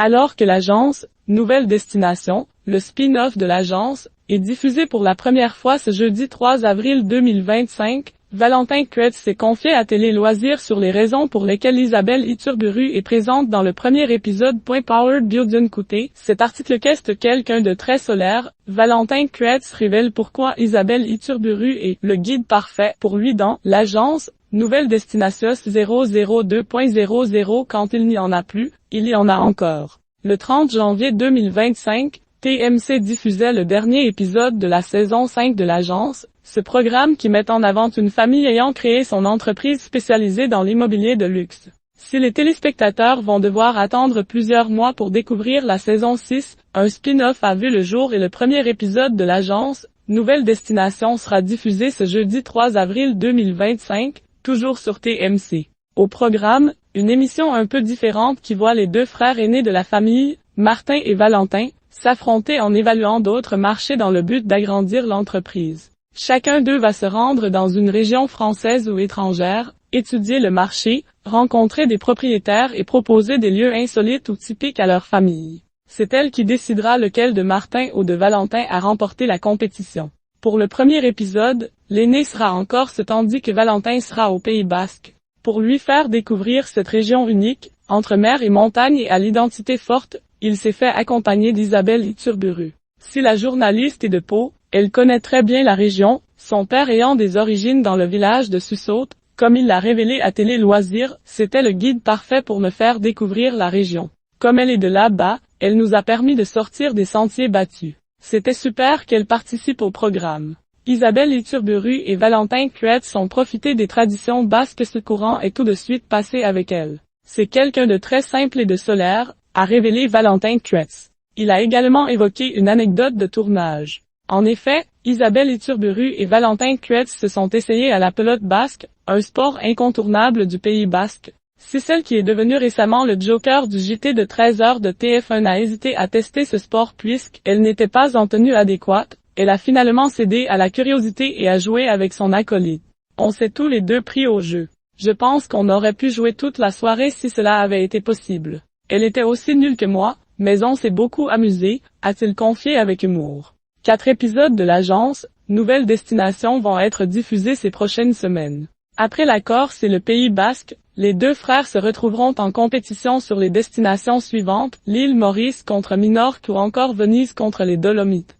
Alors que l'agence, Nouvelle Destination, le spin-off de l'agence, est diffusé pour la première fois ce jeudi 3 avril 2025, Valentin Crête s'est confié à Télé Loisirs sur les raisons pour lesquelles Isabelle Iturburu est présente dans le premier épisode. Powered by Dion Couté. Cet article est quelqu'un de très solaire. Valentin Crête révèle pourquoi Isabelle Iturburu est le guide parfait pour lui dans l'agence Nouvelle Destination 002.00. Quand il n'y en a plus, il y en a encore. Le 30 janvier 2025, TMC diffusait le dernier épisode de la saison 5 de l'agence, ce programme qui met en avant une famille ayant créé son entreprise spécialisée dans l'immobilier de luxe. Si les téléspectateurs vont devoir attendre plusieurs mois pour découvrir la saison 6, un spin-off a vu le jour et le premier épisode de l'agence, Nouvelle Destination sera diffusé ce jeudi 3 avril 2025, toujours sur TMC. Au programme, une émission un peu différente qui voit les deux frères aînés de la famille, Martin et Valentin, s'affronter en évaluant d'autres marchés dans le but d'agrandir l'entreprise. Chacun d'eux va se rendre dans une région française ou étrangère, étudier le marché, rencontrer des propriétaires et proposer des lieux insolites ou typiques à leur famille. C'est elle qui décidera lequel de Martin ou de Valentin a remporté la compétition. Pour le premier épisode, l'aîné sera en Corse tandis que Valentin sera au Pays Basque. Pour lui faire découvrir cette région unique, entre mer et montagne et à l'identité forte, il s'est fait accompagner d'Isabelle Iturburu. Si la journaliste est de Pau, elle connaît très bien la région, son père ayant des origines dans le village de Sussaute, comme il l'a révélé à Télé Loisirs, c'était le guide parfait pour me faire découvrir la région. Comme elle est de là-bas, elle nous a permis de sortir des sentiers battus. C'était super qu'elle participe au programme. Isabelle Iturburu et Valentin Crête ont profité des traditions basques. Ce courant est tout de suite passé avec elle. C'est quelqu'un de très simple et de solaire, a révélé Valentin Crête. Il a également évoqué une anecdote de tournage. En effet, Isabelle Iturburu et Valentin Crête se sont essayés à la pelote basque, un sport incontournable du Pays Basque. C'est celle qui est devenue récemment le joker du JT de 13h de TF1 a hésité à tester ce sport puisqu'elle n'était pas en tenue adéquate, elle a finalement cédé à la curiosité et a joué avec son acolyte. On s'est tous les deux pris au jeu. Je pense qu'on aurait pu jouer toute la soirée si cela avait été possible. Elle était aussi nulle que moi, mais on s'est beaucoup amusé, a-t-il confié avec humour. 4 épisodes de l'agence, Nouvelle Destination vont être diffusés ces prochaines semaines. Après la Corse et le Pays Basque, les deux frères se retrouveront en compétition sur les destinations suivantes, l'île Maurice contre Minorque ou encore Venise contre les Dolomites.